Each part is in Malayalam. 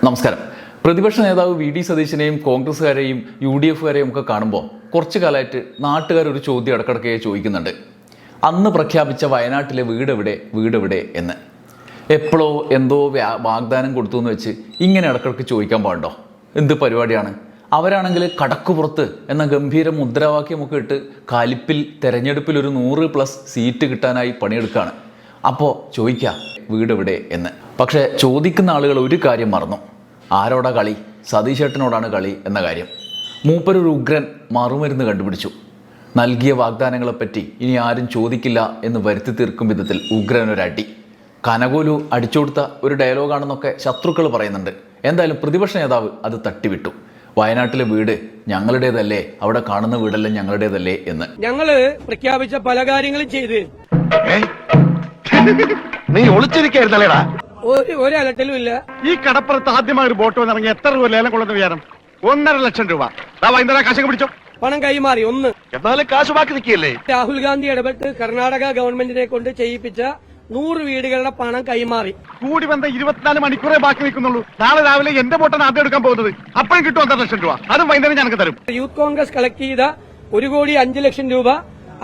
നമസ്കാരം. പ്രതിപക്ഷ നേതാവ് വി.ഡി. സതീശനെയും കോൺഗ്രസ്സുകാരെയും UDF-കാരെയും ഒക്കെ കാണുമ്പോൾ കുറച്ചു കാലമായിട്ട് നാട്ടുകാർ ഒരു ചോദ്യം ഇടക്കിടക്കെ ചോദിക്കുന്നുണ്ട്. അന്ന് പ്രഖ്യാപിച്ച വയനാട്ടിലെ വീടെവിടെ എന്ന്. എപ്പോഴോ എന്തോ വാഗ്ദാനം കൊടുത്തു എന്ന് വെച്ച് ഇങ്ങനെ ഇടക്കിടക്ക് ചോദിക്കാൻ പാടുണ്ടോ? എന്ത് പരിപാടിയാണ്? അവരാണെങ്കിൽ കടക്കുപുറത്ത് എന്ന ഗംഭീര മുദ്രാവാക്യമൊക്കെ ഇട്ട് കാലിപ്പിൽ തെരഞ്ഞെടുപ്പിൽ ഒരു 100+ സീറ്റ് കിട്ടാനായി പണിയെടുക്കുകയാണ്. അപ്പോൾ ചോദിക്കാം വീടെവിടെ എന്ന്. പക്ഷേ ചോദിക്കുന്ന ആളുകൾ ഒരു കാര്യം മറന്നു. ആരോടാ കളി? സതീശേട്ടനോടാണ് കളി എന്ന കാര്യം. മൂപ്പരൊരു ഉഗ്രൻ മറുമരുന്ന് കണ്ടുപിടിച്ചു. നൽകിയ വാഗ്ദാനങ്ങളെപ്പറ്റി ഇനി ആരും ചോദിക്കില്ല എന്ന് വരുത്തി തീർക്കും വിധത്തിൽ ഉഗ്രനൊരടി. കനകോലു അടിച്ചുകൊടുത്ത ഒരു ഡയലോഗാണെന്നൊക്കെ ശത്രുക്കൾ പറയുന്നുണ്ട്. എന്തായാലും പ്രതിപക്ഷ നേതാവ് അത് തട്ടിവിട്ടു. വയനാട്ടിലെ വീട് ഞങ്ങളുടേതല്ലേ, അവിടെ കാണുന്ന വീടെല്ലാം ഞങ്ങളുടേതല്ലേ എന്ന്. ഞങ്ങള് പ്രഖ്യാപിച്ച പല കാര്യങ്ങളും ചെയ്ത് നീ ഒളിച്ചിരിക്കായിരുന്നല്ലേടാ? ഒരു അലട്ടലും ഇല്ല. ഈ കടപ്പുറത്ത് ആദ്യമായി ഒരു ബോട്ട് വന്നിറങ്ങി എത്ര രൂപ ലേലം കൊള്ളുന്ന വിചാരം? 1.5 ലക്ഷം രൂപ. കാശൊക്കെ പിടിച്ചോ. പണം കൈമാറി. ഒന്ന്, എന്നാലും കാശ് ബാക്കി നിൽക്കിയല്ലേ? രാഹുൽ ഗാന്ധി ഇടപെട്ട് കർണാടക ഗവൺമെന്റിനെ കൊണ്ട് ചെയ്യിപ്പിച്ച 100 വീടുകളുടെ പണം കൈമാറി. കൂടി വന്ന 24 മണിക്കൂറേ ബാക്കി നിൽക്കുന്നുള്ളൂ. നാളെ രാവിലെ എന്റെ ബോട്ടാണ് ആദ്യം എടുക്കാൻ പോകുന്നത്. അപ്പോഴും കിട്ടും 1.5 ലക്ഷം രൂപ. അതും വൈകുന്നേരം ഞങ്ങൾക്ക് തരും. യൂത്ത് കോൺഗ്രസ് കളക്ട് ചെയ്ത 1,05,00,000 രൂപ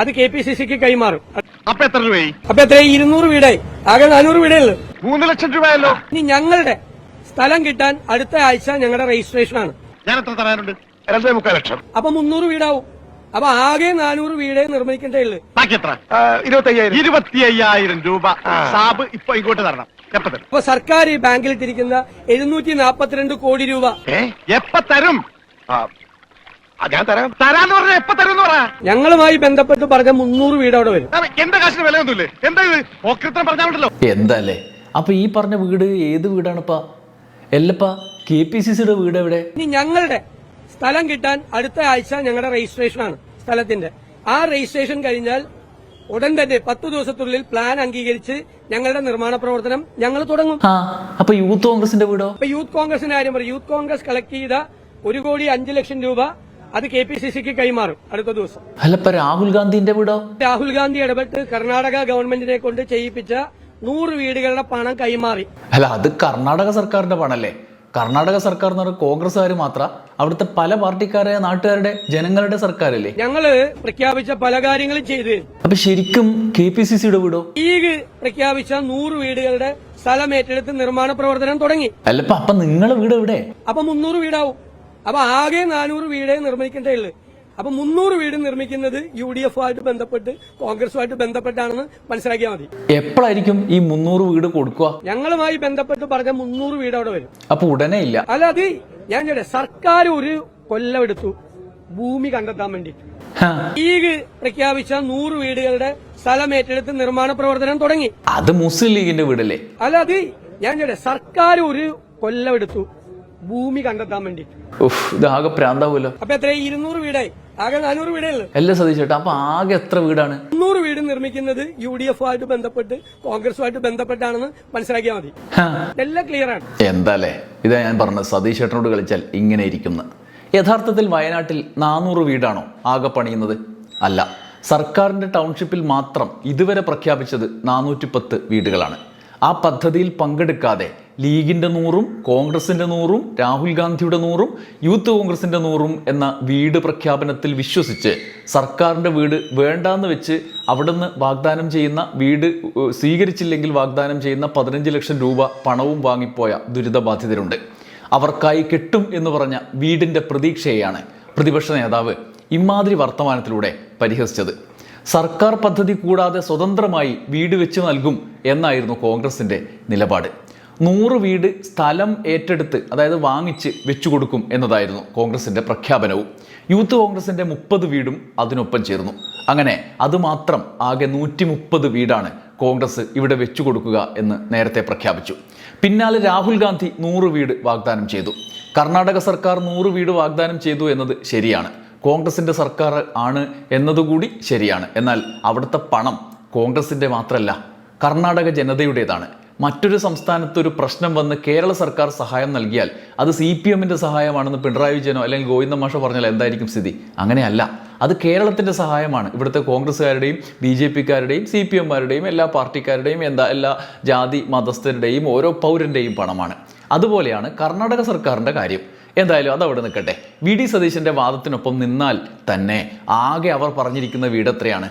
അത് KPCC-ക്ക് കൈമാറും. അപ്പൊ എത്ര രൂപയായി? അപ്പൊ എത്ര? 200 വീടായി. ആകെ 400 വീടേ ഉള്ളൂ. 3 ലക്ഷം രൂപയല്ലോ. ഇനി ഞങ്ങളുടെ സ്ഥലം കിട്ടാൻ അടുത്ത ആഴ്ച ഞങ്ങളുടെ രജിസ്ട്രേഷൻ ആണ്. ഞാൻ എത്ര തരാനുണ്ട്? 2.25 ലക്ഷം. അപ്പൊ 300 വീടാവും. അപ്പൊ ആകെ 400 വീടേ നിർമ്മിക്കേണ്ടേ ഉള്ളൂ. ബാക്കി എത്ര? 25,000 രൂപ. സാബ് ഇപ്പൊ ഇങ്ങോട്ട് തരണം. എപ്പ തരും? അപ്പൊ സർക്കാർ ബാങ്കിലിട്ടിരിക്കുന്ന 742 കോടി രൂപ എപ്പ തരും? ഞാൻ തരാം. തരാന്ന് പറഞ്ഞാൽ എപ്പ തരും എന്ന് പറയാ. ഞങ്ങളുമായി ബന്ധപ്പെട്ട് പറഞ്ഞ 300 വീട് അവിടെ വരും. എന്റെ കാശിന് വിലയൊന്നുമില്ലേ? എന്താ ഇത്? ഓക്രിത്രം പറഞ്ഞാണല്ലോ. എന്തല്ലേ? അപ്പൊ ഈ പറഞ്ഞ വീട് ഏത് വീടാണിപ്പാ? എല്ലപ്പാ KPCC-യുടെ വീട് എവിടെ? ഇനി ഞങ്ങളുടെ സ്ഥലം കിട്ടാൻ അടുത്ത ആഴ്ച ഞങ്ങളുടെ രജിസ്ട്രേഷൻ ആണ് സ്ഥലത്തിന്റെ. ആ രജിസ്ട്രേഷൻ കഴിഞ്ഞാൽ ഉടൻ തന്നെ 10 ദിവസത്തിനുള്ളിൽ പ്ലാൻ അംഗീകരിച്ച് ഞങ്ങളുടെ നിർമ്മാണ പ്രവർത്തനം ഞങ്ങൾ തുടങ്ങും. അപ്പൊ യൂത്ത് കോൺഗ്രസിന്റെ വീടോ? അപ്പൊ യൂത്ത് കോൺഗ്രസിന്റെ കാര്യം പറയും. യൂത്ത് കോൺഗ്രസ് കളക്ട് ചെയ്ത 1,05,00,000 രൂപ അത് KPCC-ക്ക് കൈമാറും അടുത്ത ദിവസം. അല്ലപ്പ രാഹുൽ ഗാന്ധിന്റെ വീടോ? രാഹുൽ ഗാന്ധി ഇടപെട്ട് കർണാടക ഗവൺമെന്റിനെ കൊണ്ട് ചെയ്യിപ്പിച്ച 100 വീടുകളുടെ പണം കൈമാറി. അല്ല, അത് കർണാടക സർക്കാരിന്റെ പണല്ലേ? കർണാടക സർക്കാർ എന്ന് പറഞ്ഞാൽ കോൺഗ്രസ്സുകാർ മാത്രം, അവിടുത്തെ പല പാർട്ടിക്കാരെ നാട്ടുകാരുടെ ജനങ്ങളുടെ സർക്കാരല്ലേ? ഞങ്ങള് പ്രഖ്യാപിച്ച പല കാര്യങ്ങളും ചെയ്ത്. അപ്പൊ ശരിക്കും KPCC-യുടെ വീടോ? ഈ പ്രഖ്യാപിച്ച 100 വീടുകളുടെ സ്ഥലം ഏറ്റെടുത്ത് നിർമ്മാണ പ്രവർത്തനം തുടങ്ങി. അല്ലപ്പ അപ്പൊ നിങ്ങളെ വീട് എവിടെ? അപ്പൊ 300 വീടാവും. അപ്പൊ ആകെ 400 വീടേ നിർമ്മിക്കേണ്ടേ ഉള്ളൂ. അപ്പൊ 300 വീട് നിർമ്മിക്കുന്നത് UDF-ആയിട്ട് ബന്ധപ്പെട്ട് കോൺഗ്രസുമായിട്ട് ബന്ധപ്പെട്ടാണെന്ന് മനസ്സിലാക്കിയാൽ മതി. എപ്പോഴായിരിക്കും ഈ 300 വീട് കൊടുക്കുക? ഞങ്ങളുമായി ബന്ധപ്പെട്ട് പറഞ്ഞ 300 വീട് അവിടെ വരും. അപ്പൊ ഉടനെ ഇല്ല. അല്ല, അത് ഞാൻ സർക്കാർ ഒരു കൊല്ലം എടുത്തു ഭൂമി കണ്ടെത്താൻ വേണ്ടി. ഈ പ്രഖ്യാപിച്ച 100 വീടുകളുടെ സ്ഥലം ഏറ്റെടുത്ത് നിർമ്മാണ പ്രവർത്തനം തുടങ്ങി. അത് മുസ്ലിം ലീഗിന്റെ വീടല്ലേ? അല്ല, അത് ഞാൻ സർക്കാർ ഒരു കൊല്ലം എടുത്തു ഭൂമി കണ്ടെത്താൻ വേണ്ടി. ഇത് ആകെ പ്രാന്താവുമല്ലോ. അപ്പൊ എത്ര? 200 വീടായി. ആകെ 400 വീടേ ഉള്ളൂ. അല്ല സതീശേട്ടാ, അപ്പൊ ആകെ എത്ര വീടാണ്? 300 വീട് നിർമ്മിക്കുന്നത് UDF-ആയിട്ട് ബന്ധപ്പെട്ട് കോൺഗ്രസുമായിട്ട് ബന്ധപ്പെട്ടാണെന്ന് മനസ്സിലാക്കിയാൽ മതി. എല്ലാം ക്ലിയർ ആണ്. എന്താല്ലേ, ഇതാ ഞാൻ പറഞ്ഞത്, സതീശേട്ടനോട് കളിച്ചാൽ ഇങ്ങനെ ഇരിക്കുന്നു. യഥാർത്ഥത്തിൽ വയനാട്ടിൽ 400 വീടാണോ ആകെ പണിയുന്നത്? അല്ല, സർക്കാരിന്റെ ടൗൺഷിപ്പിൽ മാത്രം ഇതുവരെ പ്രഖ്യാപിച്ചത് 410 വീടുകളാണ്. ആ പദ്ധതിയിൽ പങ്കെടുക്കാതെ ലീഗിന്റെ 100ഉം കോൺഗ്രസിന്റെ 100ഉം രാഹുൽ ഗാന്ധിയുടെ 100ഉം യൂത്ത് കോൺഗ്രസിന്റെ 100ഉം എന്ന വീട് പ്രഖ്യാപനത്തിൽ വിശ്വസിച്ച് സർക്കാരിന്റെ വീട് വേണ്ടാന്ന് വെച്ച് അവിടുന്ന് വാഗ്ദാനം ചെയ്യുന്ന വീട് സ്വീകരിച്ചില്ലെങ്കിൽ വാഗ്ദാനം ചെയ്യുന്ന 15 ലക്ഷം രൂപ പണവും വാങ്ങിപ്പോയ ദുരിതബാധിതരുണ്ട്. അവർക്കായി കിട്ടും എന്ന് പറഞ്ഞ വീടിന്റെ പ്രതീക്ഷയെയാണ് പ്രതിപക്ഷ നേതാവ് ഇമാതിരി വർത്തമാനത്തിലൂടെ പരിഹസിച്ചത്. സർക്കാർ പദ്ധതി കൂടാതെ സ്വതന്ത്രമായി വീട് വെച്ച് നൽകും എന്നായിരുന്നു കോൺഗ്രസിന്റെ നിലപാട്. 100 വീട് സ്ഥലം ഏറ്റെടുത്ത്, അതായത് വാങ്ങിച്ച് വെച്ചു കൊടുക്കും എന്നതായിരുന്നു കോൺഗ്രസിന്റെ പ്രഖ്യാപനവും. യൂത്ത് കോൺഗ്രസിന്റെ 30 വീടും അതിനൊപ്പം ചേർന്നു. അങ്ങനെ അതുമാത്രം ആകെ 130 വീടാണ് കോൺഗ്രസ് ഇവിടെ വെച്ചു കൊടുക്കുക എന്ന് നേരത്തെ പ്രഖ്യാപിച്ചു. പിന്നാലെ രാഹുൽ ഗാന്ധി 100 വീട് വാഗ്ദാനം ചെയ്തു. കർണാടക സർക്കാർ 100 വീട് വാഗ്ദാനം ചെയ്തു എന്നത് ശരിയാണ്. കോൺഗ്രസിന്റെ സർക്കാർ ആണ് എന്നതുകൂടി ശരിയാണ്. എന്നാൽ അവിടുത്തെ പണം കോൺഗ്രസിന്റെ മാത്രമല്ല, കർണാടക ജനതയുടേതാണ്. മറ്റൊരു സംസ്ഥാനത്ത് ഒരു പ്രശ്നം വന്ന് കേരള സർക്കാർ സഹായം നൽകിയാൽ അത് CPM-ന്റെ സഹായമാണെന്ന് പിണറായി വിജയനോ അല്ലെങ്കിൽ ഗോവിന്ദ മാഷോ പറഞ്ഞാൽ എന്തായിരിക്കും സ്ഥിതി? അങ്ങനെയല്ല, അത് കേരളത്തിന്റെ സഹായമാണ്. ഇവിടുത്തെ കോൺഗ്രസ്സുകാരുടെയും BJP-കാരുടെയും CPM-മാരുടെയും എല്ലാ പാർട്ടിക്കാരുടെയും എല്ലാ ജാതി മതസ്ഥരുടെയും ഓരോ പൗരന്റെയും പണമാണ്. അതുപോലെയാണ് കർണാടക സർക്കാരിൻ്റെ കാര്യം. എന്തായാലും അതവിടെ നിൽക്കട്ടെ. വി.ഡി. സതീശൻ്റെ വാദത്തിനൊപ്പം നിന്നാൽ തന്നെ ആകെ അവർ പറഞ്ഞിരിക്കുന്ന വീട് എത്രയാണ്?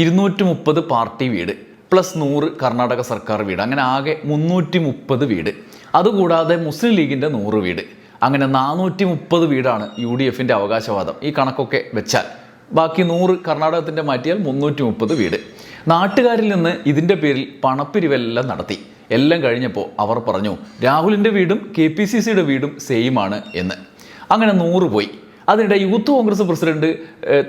230 പാർട്ടി വീട് പ്ലസ് 100 കർണാടക സർക്കാർ വീട്, അങ്ങനെ ആകെ 330 വീട്. അതുകൂടാതെ മുസ്ലിം ലീഗിൻ്റെ 100 വീട്, അങ്ങനെ 430 വീടാണ് UDFൻ്റെ അവകാശവാദം. ഈ കണക്കൊക്കെ വെച്ചാൽ ബാക്കി 100 കർണാടകത്തിൻ്റെ മാറ്റിയാൽ 330 വീട്. നാട്ടുകാരിൽ നിന്ന് ഇതിൻ്റെ പേരിൽ പണപ്പിരിവെല്ലാം നടത്തി. എല്ലാം കഴിഞ്ഞപ്പോൾ അവർ പറഞ്ഞു രാഹുലിൻ്റെ വീടും KPCCയുടെ വീടും സെയിമാണ് എന്ന്. അങ്ങനെ 100 പോയി. അതിനിടെ യൂത്ത് കോൺഗ്രസ് പ്രസിഡന്റ്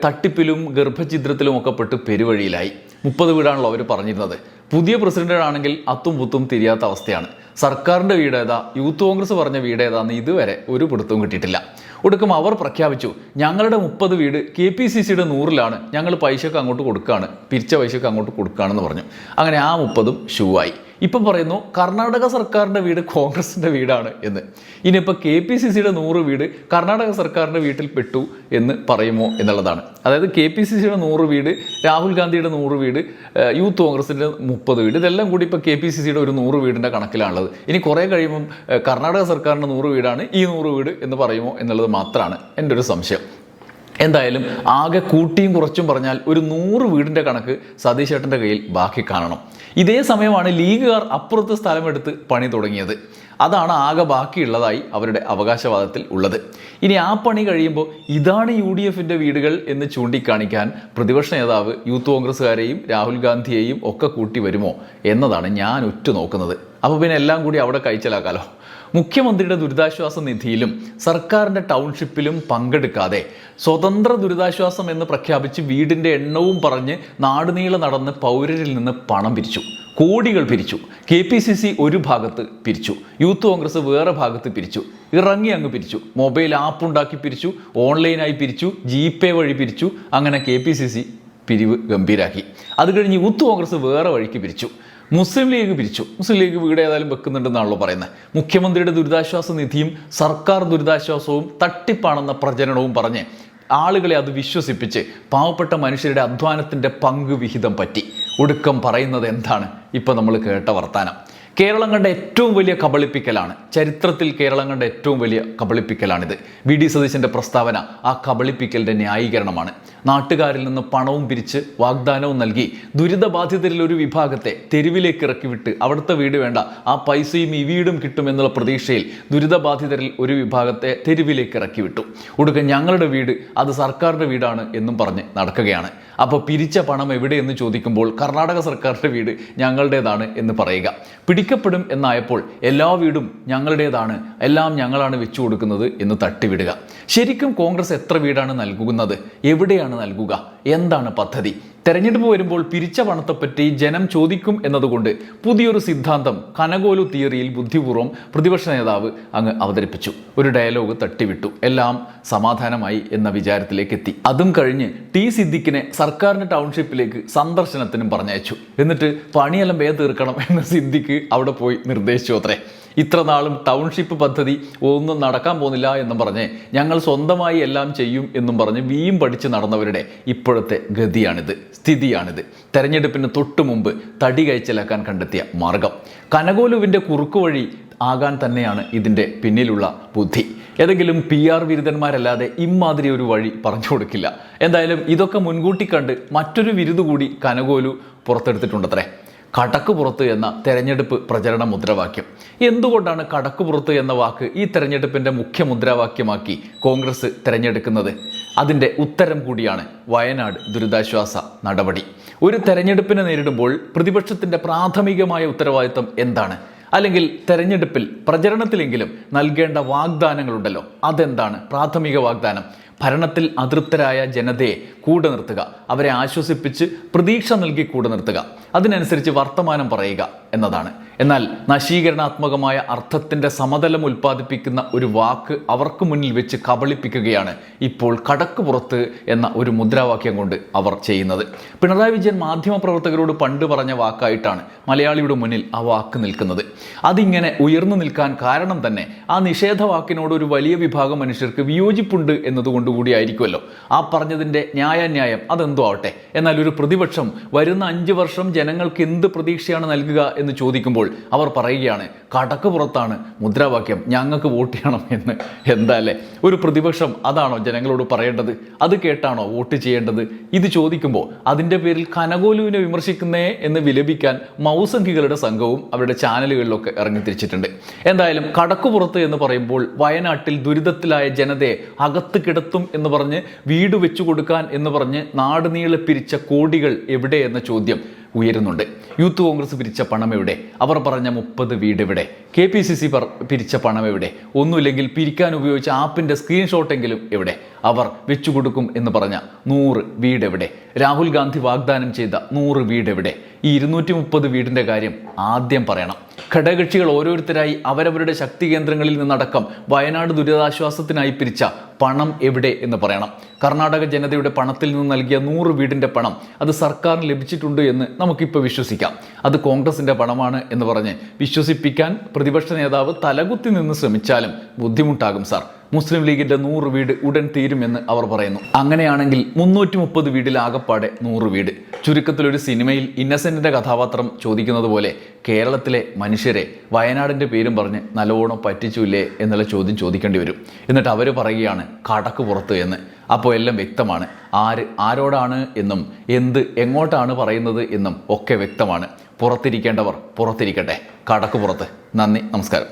തട്ടിപ്പിലും ഗർഭഛിദ്രത്തിലും ഒക്കെ പെട്ട് പെരുവഴിയിലായി. 30 വീടാണല്ലോ അവർ പറഞ്ഞിരുന്നത്. പുതിയ പ്രസിഡന്റാണെങ്കിൽ അത്തും പുത്തും തിരിയാത്ത അവസ്ഥയാണ്. സർക്കാരിൻ്റെ വീട് ഏതാ, യൂത്ത് കോൺഗ്രസ് പറഞ്ഞ വീട് ഏതാന്ന് ഇതുവരെ ഒരു പിടുത്തവും കിട്ടിയിട്ടില്ല. ഒടുക്കം അവർ പ്രഖ്യാപിച്ചു ഞങ്ങളുടെ 30 വീട് KPCCയുടെ 100ലാണ്, ഞങ്ങൾ പൈസയൊക്കെ അങ്ങോട്ട് കൊടുക്കുകയാണ്, പിരിച്ച പൈസയൊക്കെ അങ്ങോട്ട് കൊടുക്കുകയാണെന്ന് പറഞ്ഞു. അങ്ങനെ ആ 30ഉം ഷൂ ആയി. ഇപ്പം പറയുന്നു കർണാടക സർക്കാരിൻ്റെ വീട് കോൺഗ്രസിൻ്റെ വീടാണ് എന്ന്. ഇനിയിപ്പോൾ KPCCയുടെ 100 വീട് കർണാടക സർക്കാരിൻ്റെ വീട്ടിൽ പെട്ടു എന്ന് പറയുമോ എന്നുള്ളതാണ്. അതായത് KPCCയുടെ 100 വീട്, രാഹുൽ ഗാന്ധിയുടെ 100 വീട്, യൂത്ത് കോൺഗ്രസിൻ്റെ 30 വീട്, ഇതെല്ലാം കൂടി ഇപ്പോൾ KPCCയുടെ ഒരു 100 വീടിൻ്റെ കണക്കിലാണുള്ളത്. ഇനി കുറേ കഴിയുമ്പം കർണാടക സർക്കാരിൻ്റെ 100 വീടാണ് ഈ 100 വീട് എന്ന് പറയുമോ എന്നുള്ളത് മാത്രമാണ് എൻ്റെ ഒരു സംശയം. എന്തായാലും ആകെ കൂട്ടിയും കുറച്ചും പറഞ്ഞാൽ ഒരു 100 വീടിൻ്റെ കണക്ക് സതീഷ് ചേട്ടൻ്റെ കയ്യിൽ ബാക്കി കാണണം. ഇതേ സമയമാണ് ലീഗുകാർ അപ്പുറത്ത് സ്ഥലമെടുത്ത് പണി തുടങ്ങിയത്. അതാണ് ആകെ ബാക്കിയുള്ളതായി അവരുടെ അവകാശവാദത്തിൽ ഉള്ളത്. ഇനി ആ പണി കഴിയുമ്പോൾ ഇതാണ് UDFൻ്റെ വീടുകൾ എന്ന് ചൂണ്ടിക്കാണിക്കാൻ പ്രതിപക്ഷ നേതാവ് യൂത്ത് കോൺഗ്രസ്സുകാരെയും രാഹുൽ ഗാന്ധിയെയും ഒക്കെ കൂട്ടി വരുമോ എന്നതാണ് ഞാൻ ഉറ്റുനോക്കുന്നത്. അപ്പോൾ പിന്നെ എല്ലാം കൂടി അവിടെ കഴിച്ചലാക്കാലോ. മുഖ്യമന്ത്രിയുടെ ദുരിതാശ്വാസ നിധിയിലും സർക്കാരിൻ്റെ ടൗൺഷിപ്പിലും പങ്കെടുക്കാതെ സ്വതന്ത്ര ദുരിതാശ്വാസം എന്ന് പ്രഖ്യാപിച്ച് വീടിൻ്റെ എണ്ണവും പറഞ്ഞ് നാടുനീളെ നടന്ന് പൗരരിൽ നിന്ന് പണം പിരിച്ചു, കോടികൾ പിരിച്ചു. KPCC ഒരു ഭാഗത്ത് പിരിച്ചു, യൂത്ത് കോൺഗ്രസ് വേറെ ഭാഗത്ത് പിരിച്ചു, ഇറങ്ങി അങ്ങ് പിരിച്ചു. മൊബൈൽ ആപ്പ് ഉണ്ടാക്കി പിരിച്ചു, ഓൺലൈനായി പിരിച്ചു, GPay വഴി പിരിച്ചു. അങ്ങനെ KPCC പിരിവ് ഗംഭീരാക്കി. അത് കഴിഞ്ഞ് യൂത്ത് കോൺഗ്രസ് വേറെ വഴിക്ക് പിരിച്ചു. മുസ്ലിം ലീഗ് പിരിച്ചു. മുസ്ലിം ലീഗ് വീട് ഏതായാലും വെക്കുന്നുണ്ടെന്നാണല്ലോ പറയുന്നത്. മുഖ്യമന്ത്രിയുടെ ദുരിതാശ്വാസ നിധിയും സർക്കാർ ദുരിതാശ്വാസവും തട്ടിപ്പാണെന്ന പ്രചരണവും പറഞ്ഞ് ആളുകളെ അത് വിശ്വസിപ്പിച്ച് പാവപ്പെട്ട മനുഷ്യരുടെ അധ്വാനത്തിൻ്റെ പങ്ക് വിഹിതം പറ്റി ഒടുക്കം പറയുന്നത് എന്താണ്? ഇപ്പം നമ്മൾ കേട്ട വർത്താനം. കേരളം കണ്ട ഏറ്റവും വലിയ കബളിപ്പിക്കലാണ്, ചരിത്രത്തിൽ കേരളം കണ്ട ഏറ്റവും വലിയ കബളിപ്പിക്കലാണിത്. വി.ഡി. സതീശൻ്റെ പ്രസ്താവന ആ കബളിപ്പിക്കലിൻ്റെ ന്യായീകരണമാണ്. നാട്ടുകാരിൽ നിന്ന് പണവും പിരിച്ച് വാഗ്ദാനവും നൽകി ദുരിതബാധിതരിൽ ഒരു വിഭാഗത്തെ തെരുവിലേക്ക് ഇറക്കി വിട്ട് അവിടുത്തെ വീട് വേണ്ട, ആ പൈസയും ഈ വീടും കിട്ടുമെന്നുള്ള പ്രതീക്ഷയിൽ ദുരിതബാധിതരിൽ ഒരു വിഭാഗത്തെ തെരുവിലേക്ക് ഇറക്കി വിട്ടു. ഒടുക്കം ഞങ്ങളുടെ വീട് അത് സർക്കാരിൻ്റെ വീടാണ് എന്നും പറഞ്ഞ് നടക്കുകയാണ്. അപ്പോൾ പിരിച്ച പണം എവിടെയെന്ന് ചോദിക്കുമ്പോൾ കർണാടക സർക്കാരിൻ്റെ വീട് ഞങ്ങളുടേതാണ് എന്ന് പറയുക. പിടിക്കപ്പെടും എന്നായപ്പോൾ എല്ലാ വീടും ഞങ്ങളുടേതാണ്, എല്ലാം ഞങ്ങളാണ് വെച്ചു കൊടുക്കുന്നത് എന്ന് തട്ടിവിടുക. ശരിക്കും കോൺഗ്രസ് എത്ര വീടാണ് നൽകുന്നത്? എവിടെയാണ് നൽകുക? എന്താണ് പദ്ധതി? തെരഞ്ഞെടുപ്പ് വരുമ്പോൾ പിരിച്ച പണത്തെപ്പറ്റി ജനം ചോദിക്കും എന്നതുകൊണ്ട് പുതിയൊരു സിദ്ധാന്തം കനകോലു തിയറിയിൽ ബുദ്ധിപൂർവ്വം പ്രതിപക്ഷ നേതാവ് അങ്ങ് അവതരിപ്പിച്ചു. ഒരു ഡയലോഗ് തട്ടിവിട്ടു. എല്ലാം സമാധാനമായി എന്ന വിചാരത്തിലേക്ക് എത്തി. അതും കഴിഞ്ഞ് ടി സിദ്ദിഖിനെ സർക്കാരിൻ്റെ ടൗൺഷിപ്പിലേക്ക് സന്ദർശനത്തിനും പറഞ്ഞയച്ചു. എന്നിട്ട് പണിയെല്ലാം വേഗം തീർക്കണം എന്ന് സിദ്ദിഖ് അവിടെ പോയി നിർദ്ദേശിച്ചു അത്രേ. ഇത്ര നാളും ടൗൺഷിപ്പ് പദ്ധതി ഒന്നും നടക്കാൻ പോകുന്നില്ല എന്നും പറഞ്ഞ് ഞങ്ങൾ സ്വന്തമായി എല്ലാം ചെയ്യും എന്നും പറഞ്ഞ് വീയും പഠിച്ച് നടന്നവരുടെ ഇപ്പോഴത്തെ ഗതിയാണിത്, സ്ഥിതിയാണിത്. തെരഞ്ഞെടുപ്പിന് തൊട്ടു മുമ്പ് തടി കഴിച്ചലാക്കാൻ കണ്ടെത്തിയ മാർഗം കനകോലുവിൻ്റെ കുറുക്കുവഴി ആകാൻ തന്നെയാണ് ഇതിൻ്റെ പിന്നിലുള്ള ബുദ്ധി. ഏതെങ്കിലും PR വിരുദ്ധന്മാരല്ലാതെ ഇമാതിരി ഒരു വഴി പറഞ്ഞു കൊടുക്കില്ല. എന്തായാലും ഇതൊക്കെ മുൻകൂട്ടി കണ്ട് മറ്റൊരു വിരുദ് കൂടി കനകോലു പുറത്തെടുത്തിട്ടുണ്ടത്രേ. കടക്കുപുറത്ത് എന്ന തെരഞ്ഞെടുപ്പ് പ്രചരണ മുദ്രാവാക്യം. എന്തുകൊണ്ടാണ് കടക്കുപുറത്ത് എന്ന വാക്ക് ഈ തെരഞ്ഞെടുപ്പിൻ്റെ മുഖ്യ മുദ്രാവാക്യമാക്കി കോൺഗ്രസ് തിരഞ്ഞെടുക്കുന്നത്? അതിൻ്റെ ഉത്തരം കൂടിയാണ് വയനാട് ദുരിതാശ്വാസ നടപടി. ഒരു തെരഞ്ഞെടുപ്പിനെ നേരിടുമ്പോൾ പ്രതിപക്ഷത്തിൻ്റെ പ്രാഥമികമായ ഉത്തരവാദിത്തം എന്താണ്? അല്ലെങ്കിൽ തെരഞ്ഞെടുപ്പിൽ പ്രചരണത്തിലെങ്കിലും നൽകേണ്ട വാഗ്ദാനങ്ങളുണ്ടല്ലോ, അതെന്താണ് പ്രാഥമിക വാഗ്ദാനം? ഭരണത്തിൽ അതൃപ്തരായ ജനതയെ കൂടെ നിർത്തുക, അവരെ ആശ്വസിപ്പിച്ച് പ്രതീക്ഷ നൽകി കൂടെ നിർത്തുക, അതിനനുസരിച്ച് വർത്തമാനം പറയുക എന്നതാണ്. എന്നാൽ നശീകരണാത്മകമായ അർത്ഥത്തിൻ്റെ സമതലം ഉൽപ്പാദിപ്പിക്കുന്ന ഒരു വാക്ക് അവർക്ക് മുന്നിൽ വെച്ച് കബളിപ്പിക്കുകയാണ് ഇപ്പോൾ കടക്കുപുറത്ത് എന്ന ഒരു മുദ്രാവാക്യം കൊണ്ട് അവർ ചെയ്യുന്നത്. പിണറായി വിജയൻ മാധ്യമപ്രവർത്തകരോട് പണ്ട് പറഞ്ഞ വാക്കായിട്ടാണ് മലയാളിയുടെ മുന്നിൽ ആ വാക്ക് നിൽക്കുന്നത്. അതിങ്ങനെ ഉയർന്നു നിൽക്കാൻ കാരണം തന്നെ ആ നിഷേധവാക്കിനോട് ഒരു വലിയ വിഭാഗം മനുഷ്യർക്ക് വിയോജിപ്പുണ്ട് എന്നതുകൊണ്ട് കൂടി ആയിരിക്കുമല്ലോ. ആ പറഞ്ഞതിൻ്റെ ന്യായാന്യായം അതെന്തോ ആവട്ടെ. എന്നാൽ ഒരു പ്രതിപക്ഷം വരുന്ന 5 വർഷം ജനങ്ങൾക്ക് എന്ത് പ്രതീക്ഷയാണ് നൽകുക എന്ന് ചോദിക്കുമ്പോൾ അവർ പറയുകയാണ് കടക്ക് പുറത്താണ് മുദ്രാവാക്യം, ഞങ്ങൾക്ക് വോട്ട് ചെയ്യണം എന്ന്. എന്താ അല്ലേ, ഒരു പ്രതിപക്ഷം അതാണോ ജനങ്ങളോട് പറയേണ്ടത്? അത് കേട്ടാണോ വോട്ട് ചെയ്യേണ്ടത്? ഇത് ചോദിക്കുമ്പോൾ അതിൻ്റെ പേരിൽ കനകോലുവിനെ വിമർശിക്കുന്നേ എന്ന് വിലപിക്കാൻ മൗസംഖികളുടെ സംഘവും അവരുടെ ചാനലുകളിലൊക്കെ ഇറങ്ങിത്തിരിച്ചിട്ടുണ്ട്. എന്തായാലും കടക്കുപുറത്ത് എന്ന് പറയുമ്പോൾ വയനാട്ടിൽ ദുരിതത്തിലായ ജനതയെ അകത്ത് കിടത്തും എന്ന് പറഞ്ഞ് വീട് വെച്ചു കൊടുക്കാൻ എന്ന് പറഞ്ഞ് നാട് നീളെ പിരിച്ച കോടികൾ എവിടെ എന്ന ചോദ്യം ഉയരുന്നുണ്ട്. യൂത്ത് കോൺഗ്രസ് പിരിച്ച പണം എവിടെ? അവർ പറഞ്ഞ 30 വീട് എവിടെ? KPCC പിരിച്ച പണം എവിടെ? ഒന്നുമില്ലെങ്കിൽ പിരിക്കാൻ ഉപയോഗിച്ച ആപ്പിൻ്റെ സ്ക്രീൻഷോട്ടെങ്കിലും എവിടെ? അവർ വെച്ചുകൊടുക്കും എന്ന് പറഞ്ഞ 100 വീട് എവിടെ? രാഹുൽ ഗാന്ധി വാഗ്ദാനം ചെയ്ത 100 വീട് എവിടെ? ഈ 230 വീടിൻ്റെ കാര്യം ആദ്യം പറയണം. ഘടകകക്ഷികൾ ഓരോരുത്തരായി അവരവരുടെ ശക്തി കേന്ദ്രങ്ങളിൽ നിന്നടക്കം വയനാട് ദുരിതാശ്വാസത്തിനായി പിരിച്ച പണം എവിടെ എന്ന് പറയണം. കർണാടക ജനതയുടെ പണത്തിൽ നിന്ന് നൽകിയ 100 വീടിൻ്റെ പണം അത് സർക്കാരിന് ലഭിച്ചിട്ടുണ്ട് എന്ന് നമുക്കിപ്പോൾ വിശ്വസിക്കാം. അത് കോൺഗ്രസിൻ്റെ പണമാണ് എന്ന് പറഞ്ഞ് വിശ്വസിപ്പിക്കാൻ പ്രതിപക്ഷ നേതാവ് തലകുത്തി നിന്ന് ശ്രമിച്ചാലും ബുദ്ധിമുട്ടാകും സാർ. മുസ്ലിം ലീഗിൻ്റെ 100 വീട് ഉടൻ തീരുമെന്ന് അവർ പറയുന്നു. അങ്ങനെയാണെങ്കിൽ 330 വീടിൽ ആകപ്പാടെ 100 വീട്. ചുരുക്കത്തിൽ ഒരു സിനിമയിൽ ഇന്നസെന്റിന്റെ കഥാപാത്രം ചോദിക്കുന്നത് പോലെ കേരളത്തിലെ മനുഷ്യരെ വയനാടിൻ്റെ പേരും പറഞ്ഞ് നല്ലോണം പറ്റിച്ചില്ലേ എന്നുള്ള ചോദ്യം ചോദിക്കേണ്ടി വരും. എന്നിട്ട് അവർ പറയുകയാണ് കടക്ക് പുറത്ത് എന്ന്. അപ്പോൾ എല്ലാം വ്യക്തമാണ്. ആരോടാണ് എന്നും എന്ത് എങ്ങോട്ടാണ് പറയുന്നത് എന്നും ഒക്കെ വ്യക്തമാണ്. പുറത്തിരിക്കേണ്ടവർ പുറത്തിരിക്കട്ടെ. കടക്ക് പുറത്ത്. നന്ദി, നമസ്കാരം.